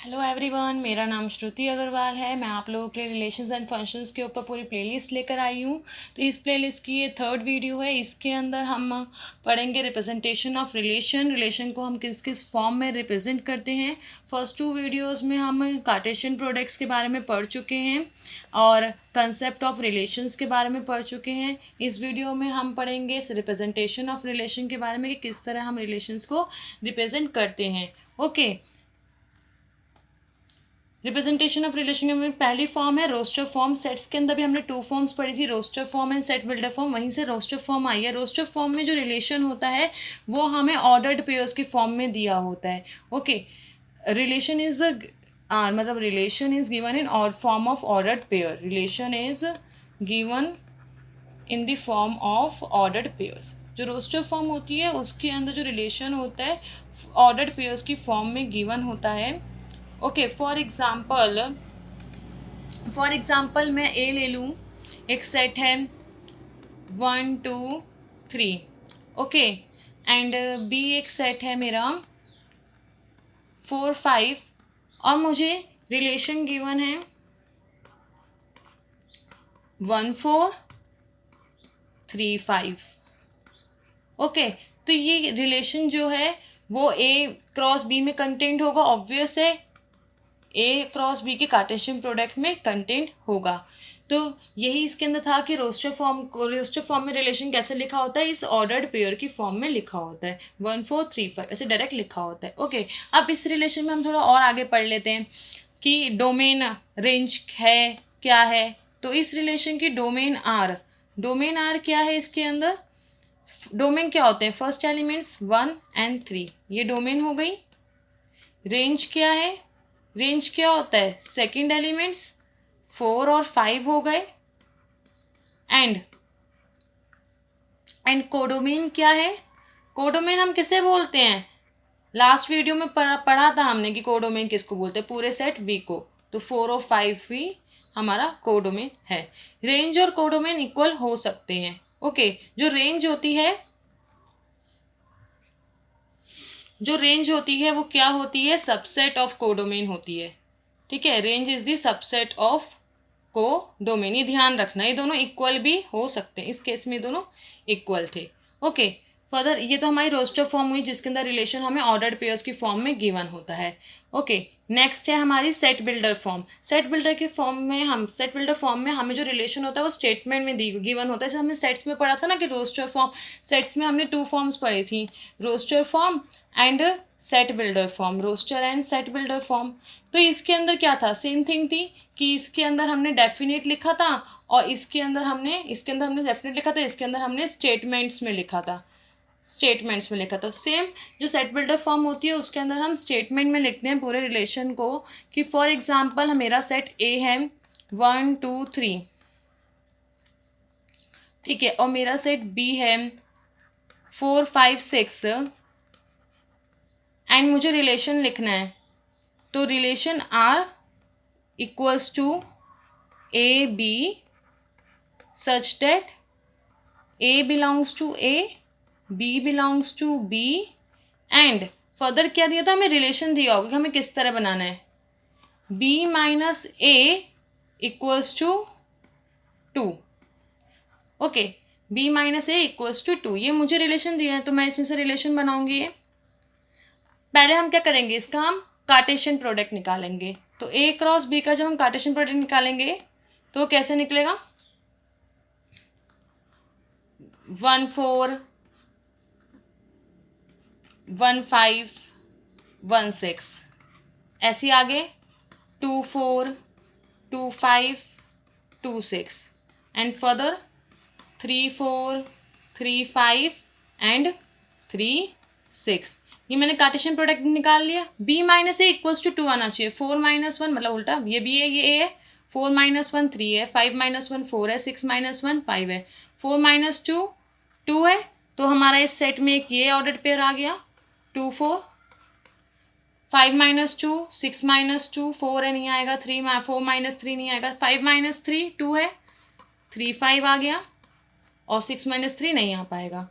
Hello everyone, मेरा नाम श्रुति अग्रवाल है। मैं आप लोगों के लिए रिलेशंस एंड फंक्शंस के ऊपर पूरी प्लेलिस्ट लेकर आई हूँ। तो इस प्लेलिस्ट की ये थर्ड वीडियो है। इसके अंदर हम पढ़ेंगे रिप्रेजेंटेशन ऑफ रिलेशन को हम किस किस फॉर्म में रिप्रेजेंट करते हैं। फर्स्ट टू वीडियोज़ में हम कार्टेशियन प्रोडक्ट्स के बारे में पढ़ चुके हैं और कंसेप्ट ऑफ रिलेशंस के बारे में पढ़ चुके हैं। इस वीडियो में हम पढ़ेंगे रिप्रेजेंटेशन ऑफ रिलेशन के बारे में कि किस तरह हम रिलेशंस को रिप्रेजेंट करते हैं। ओके, रिप्रेजेंटेशन ऑफ रिलेशन में पहली फॉर्म है रोस्टर फॉर्म। सेट्स के अंदर भी हमने टू फॉर्म्स पढ़ी थी, roster form and set builder form. वहीं से रोस्टर फॉर्म आई है। रोस्टर फॉर्म में जो रिलेशन होता है वो हमें ऑर्डर्ड पेयर्स की फॉर्म में दिया होता है। ओके, रिलेशन इज मतलब relation is given in form of ordered pair. Relation is given in the form of ordered pairs. जो रोस्टर फॉर्म होती है उसके अंदर जो रिलेशन होता है ऑर्डर्ड पेयर्स की फॉर्म में गिवन होता है। ओके, फॉर एग्ज़ाम्पल मैं ए ले लूँ। एक सेट है 1 2 3। ओके, एंड बी एक सेट है मेरा 4 5 और मुझे रिलेशन गिवन है 1 4 3 5। ओके, तो ये रिलेशन जो है वो ए क्रॉस बी में कंटेंट होगा। ऑब्वियस है, ए क्रॉस बी के कार्टेशियन प्रोडक्ट में कंटेंट होगा। तो यही इसके अंदर था कि रोस्टर फॉर्म में रिलेशन कैसे लिखा होता है, इस ऑर्डर्ड पेयर की फॉर्म में लिखा होता है 1 4 3 5 ऐसे डायरेक्ट लिखा होता है। ओके, अब इस रिलेशन में हम थोड़ा और आगे पढ़ लेते हैं कि डोमेन रेंज है क्या है। तो इस रिलेशन की डोमेन आर क्या है। इसके अंदर डोमेन क्या होते हैं, फर्स्ट एलिमेंट्स 1 एंड 3, ये डोमेन हो गई। रेंज क्या है, रेंज क्या होता है, सेकंड एलिमेंट्स 4 और 5 हो गए। एंड कोडोमेन क्या है, कोडोमेन हम किसे बोलते हैं, लास्ट वीडियो में पढ़ा था हमने कि कोडोमेन किसको बोलते हैं, पूरे सेट बी को। तो 4 और 5 भी हमारा कोडोमेन है। रेंज और कोडोमेन इक्वल हो सकते हैं। ओके, जो रेंज होती है वो क्या होती है, सबसेट ऑफ कोडोमेन होती है। ठीक है, range is the subset of codomain. ये ध्यान रखना, ये दोनों इक्वल भी हो सकते हैं। इस केस में दोनों इक्वल थे। ओके, फर्दर ये तो हमारी रोस्टर फॉर्म हुई जिसके अंदर रिलेशन हमें ऑर्डर्ड पेयर्स की फॉर्म में गिवन होता है। ओके, नेक्स्ट है हमारी set builder form. Set builder form में हमें जो रिलेशन होता है वो स्टेटमेंट में गिवन होता है। जैसे हमने सेट्स में पढ़ा था ना कि रोस्टर फॉर्म, सेट्स में हमने टू फॉर्म्स पढ़ी थी, roster form and set builder form, roster and set builder form. तो इसके अंदर क्या था, सेम थिंग थी कि इसके अंदर हमने डेफिनेट लिखा था और इसके अंदर हमने डेफिनेट लिखा था, इसके अंदर हमने स्टेटमेंट्स में लिखा था। सेम जो सेट बिल्डर फॉर्म होती है उसके अंदर हम स्टेटमेंट में लिखते हैं पूरे रिलेशन को कि फॉर एग्जांपल मेरा सेट ए है 1 2 3, ठीक है, और मेरा सेट बी है 4 5 6 एंड मुझे रिलेशन लिखना है। तो relation R equals to A B such that A belongs to A, B belongs to B. And further क्या दिया था, हमें रिलेशन दिया होगा कि हमें किस तरह बनाना है, B minus A equals to 2। Okay, B minus A equals to 2, ये मुझे रिलेशन दिया है तो मैं इसमें से रिलेशन बनाऊंगी। ये पहले हम क्या करेंगे, इसका हम कार्टेशियन प्रोडक्ट निकालेंगे। तो ए क्रॉस बी का जब हम कार्टेशियन प्रोडक्ट निकालेंगे तो कैसे निकलेगा, 1 4 1 5 1 6, ऐसे आगे 2 4 2 5 2 6 एंड फर्दर 3 4 3 5 एंड 3 6। ये मैंने कार्टेशियन प्रोडक्ट निकाल लिया। b minus A equals to 2 आना चाहिए। 4 माइनस 1 मतलब उल्टा, ये b है ये a है। 4 माइनस 1 3 है, 5 माइनस 1 4 है, 6 माइनस 1 5 है, 4 माइनस 2 2 है। तो हमारा इस सेट में एक ये ऑर्डर्ड पेयर आ गया 2 4। 5 माइनस 2 6 माइनस 2 4 है, नहीं आएगा। 4 माइनस 3 नहीं आएगा। 5 माइनस 3 2 है, 3 5 आ गया और 6 माइनस 3 नहीं आ पाएगा।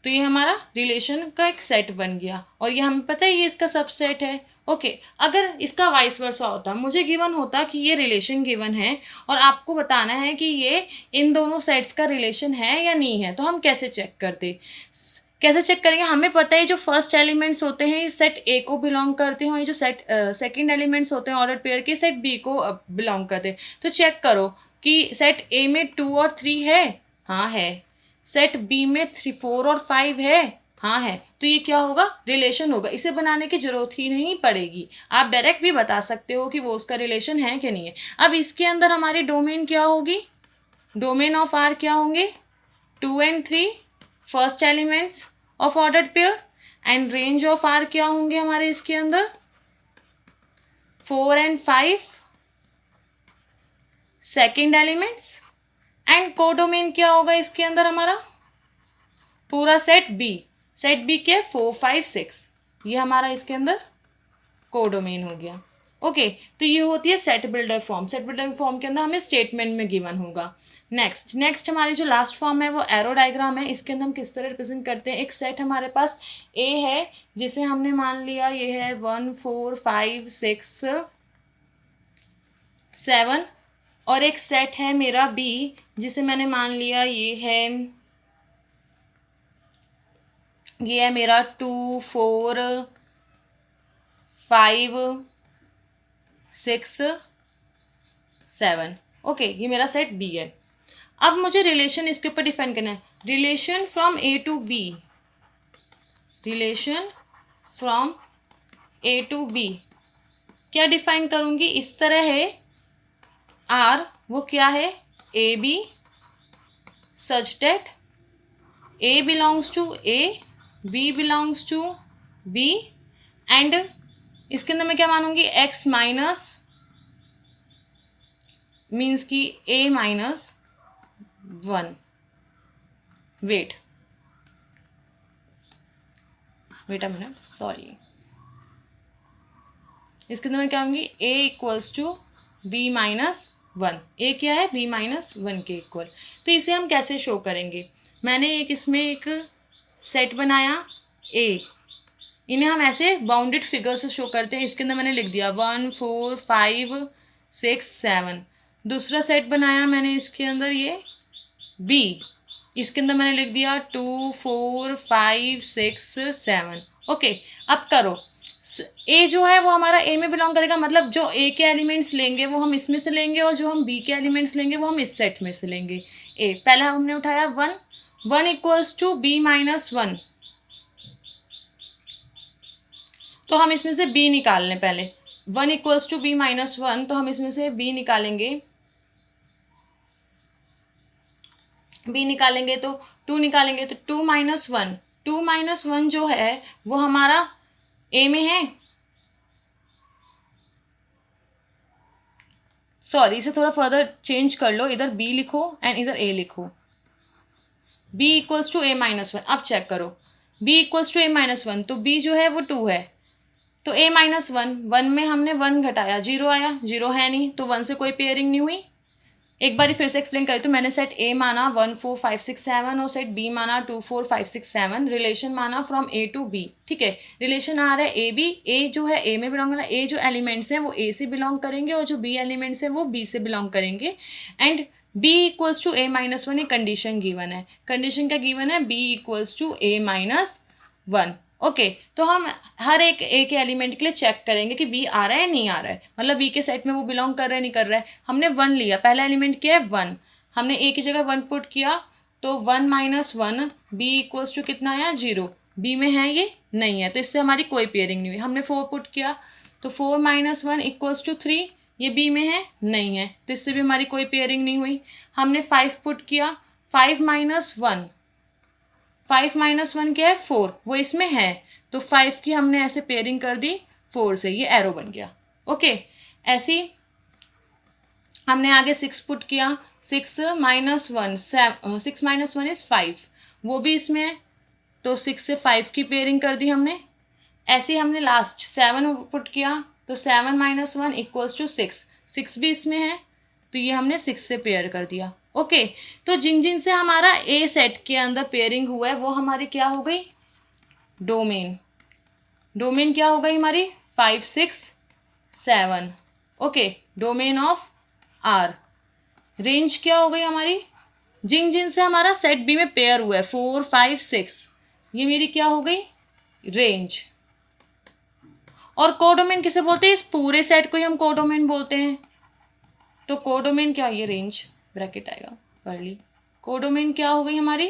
तो ये हमारा रिलेशन का एक सेट बन गया और ये हमें पता है ये इसका सबसेट है। ओके अगर इसका वाइस वर्सा होता, मुझे गिवन होता कि ये रिलेशन गिवन है और आपको बताना है कि ये इन दोनों सेट्स का रिलेशन है या नहीं है, तो हम कैसे चेक करते, कैसे चेक करेंगे? हमें पता है जो फर्स्ट एलिमेंट्स होते हैं इस सेट ए को बिलोंग करते हैं और ये जो सेकंड एलिमेंट्स होते हैं ऑर्डर पेयर के सेट बी को बिलोंग करते हैं। तो चेक करो कि सेट ए में 2 और 3 है, हाँ है। सेट बी में 3 4 और 5 है, हाँ है। तो ये क्या होगा, रिलेशन होगा। इसे बनाने की जरूरत ही नहीं पड़ेगी, आप डायरेक्ट भी बता सकते हो कि वो उसका रिलेशन है कि नहीं है। अब इसके अंदर हमारी डोमेन क्या होगी, डोमेन ऑफ आर क्या होंगे, 2 and 3 first elements of ordered pair and range of R क्या होंगे हमारे इसके अंदर 4 and 5 second elements and codomain क्या होगा इसके अंदर हमारा पूरा सेट बी के 4 5 6, ये हमारा इसके अंदर कोडोमेन हो गया। ओके तो ये होती है set builder form. Set builder form के अंदर हमें स्टेटमेंट में गिवन होगा। नेक्स्ट हमारी जो लास्ट फॉर्म है वो एरो डायग्राम है। इसके अंदर हम किस तरह रिप्रेजेंट करते हैं, एक सेट हमारे पास ए है जिसे हमने मान लिया ये है 1 4 5 6 7 और एक सेट है मेरा बी जिसे मैंने मान लिया ये है मेरा 2 4 5 6 7। ओके ये मेरा सेट बी है। अब मुझे रिलेशन इसके ऊपर डिफाइन करना है, relation from A to B, relation from A to B क्या डिफाइन करूँगी, इस तरह है आर वो क्या है A B such that A belongs to A B belongs to B and इसके अंदर मैं क्या मानूंगी एक्स माइनस मीन्स की A minus 1। Wait a minute sorry, इसके अंदर मैं क्या होंगी A equals to B minus 1। A क्या है बी माइनस 1 के इक्वल। तो इसे हम कैसे शो करेंगे, मैंने इसमें एक सेट बनाया ए, इन्हें हम ऐसे बाउंडेड फिगर से शो करते हैं। इसके अंदर मैंने लिख दिया 1 4 5 6 7। दूसरा सेट बनाया मैंने इसके अंदर ये बी, इसके अंदर मैंने लिख दिया 2 4 5 6 7। ओके अब करो, ए जो है वो हमारा ए में बिलोंग करेगा, मतलब जो ए के एलिमेंट्स लेंगे वो हम इसमें से लेंगे और जो हम बी के एलिमेंट्स लेंगे वो हम इस सेट में से लेंगे। ए पहला हमने उठाया 1 इक्वल्स टू बी माइनस 1, तो हम इसमें से b निकाल लें। पहले 1 इक्वल्स टू बी माइनस 1, तो हम इसमें से b निकालेंगे, तो 2 निकालेंगे तो 2 माइनस 1 जो है वो हमारा a में है, सॉरी इसे थोड़ा फर्दर चेंज कर लो, इधर b लिखो एंड इधर a लिखो। b equals to a minus 1, अब चेक करो b equals to a minus 1, तो b जो है वो 2 है, तो a माइनस 1 में हमने 1 घटाया 0 आया, 0 है नहीं तो 1 से कोई पेयरिंग नहीं हुई। एक बार फिर से एक्सप्लेन करें तो मैंने सेट a माना 1 4 5 6 7 और सेट b माना 2 4 5 6 7, रिलेशन माना फ्रॉम a टू b। ठीक है रिलेशन आ रहा है ए बी, ए जो है a में बिलोंग करना, a जो एलिमेंट्स हैं वो a से बिलोंग करेंगे और जो b एलिमेंट्स हैं वो b से बिलोंग करेंगे and b equals to a minus 1 एक कंडीशन गिवन है। कंडीशन क्या गिवन है, b equals to a minus 1। Okay तो हम हर एक ए के एलिमेंट के लिए चेक करेंगे कि बी आ रहा है नहीं आ रहा है, मतलब बी के सेट में वो बिलोंग कर रहा है नहीं कर रहा है। हमने 1 लिया, पहला एलिमेंट क्या है 1, हमने ए की जगह 1 पुट किया तो 1 माइनस 1 बी इक्वल्स टू कितना आया 0, बी में है ये नहीं है तो इससे हमारी कोई पेयरिंग नहीं हुई। हमने 4 पुट किया तो 4 माइनस 1 इक्वल्स टू 3, ये बी में है नहीं है तो इससे भी हमारी कोई पेयरिंग नहीं हुई। हमने 5 पुट किया, 5 माइनस 1 क्या है 4, वो इसमें है तो 5 की हमने ऐसे पेयरिंग कर दी 4 से, ये एरो बन गया। ओके ऐसी हमने आगे 6 पुट किया, 6 माइनस 1 इज 5, वो भी इसमें है तो 6 से 5 की पेयरिंग कर दी हमने। ऐसे हमने लास्ट 7 पुट किया तो 7 माइनस 1 इक्वल्स टू 6 भी इसमें है तो ये हमने 6 से पेयर कर दिया। ओके, तो जिन जिन से हमारा ए सेट के अंदर पेयरिंग हुआ है वो हमारी क्या हो गई, डोमेन। डोमेन क्या हो गई हमारी, 5 6 7। Okay, domain of R. Range क्या हो गई हमारी, जिन जिन से हमारा सेट बी में पेयर हुआ है 4 5 6, ये मेरी क्या हो गई, रेंज। और कोडोमेन किसे बोलते हैं, इस पूरे सेट को ही हम कोडोमेन बोलते हैं। तो कोडोमेन क्या, ये रेंज ब्रैकेट आएगा कर ली। कोडोमेन क्या हो गई हमारी,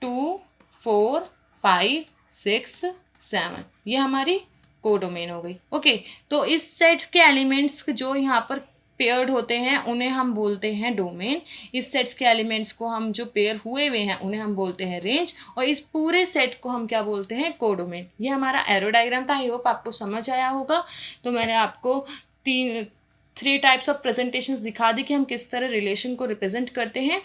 2 4 5 6 7, ये हमारी कोडोमेन हो गई। ओके, तो इस सेट्स के एलिमेंट्स जो यहाँ पर पेयर्ड होते हैं उन्हें हम बोलते हैं डोमेन। इस सेट्स के एलिमेंट्स को हम जो पेयर हुए हुए हैं उन्हें हम बोलते हैं रेंज, और इस पूरे सेट को हम क्या बोलते हैं, कोडोमेन। ये हमारा एरो डायग्राम था, आई होप आपको समझ आया होगा। तो मैंने आपको 3 टाइप्स ऑफ प्रेजेंटेशंस दिखा दी कि हम किस तरह रिलेशन को रिप्रेजेंट करते हैं।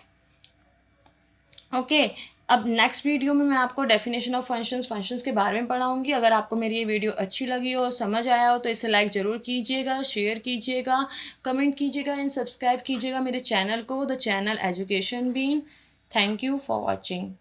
ओके, अब नेक्स्ट वीडियो में मैं आपको डेफिनेशन ऑफ फंक्शंस के बारे में पढ़ाऊंगी। अगर आपको मेरी ये वीडियो अच्छी लगी हो, समझ आया हो, तो इसे लाइक ज़रूर कीजिएगा, शेयर कीजिएगा, कमेंट कीजिएगा एंड सब्सक्राइब कीजिएगा मेरे चैनल को, the channel education bean. Thank you for watching.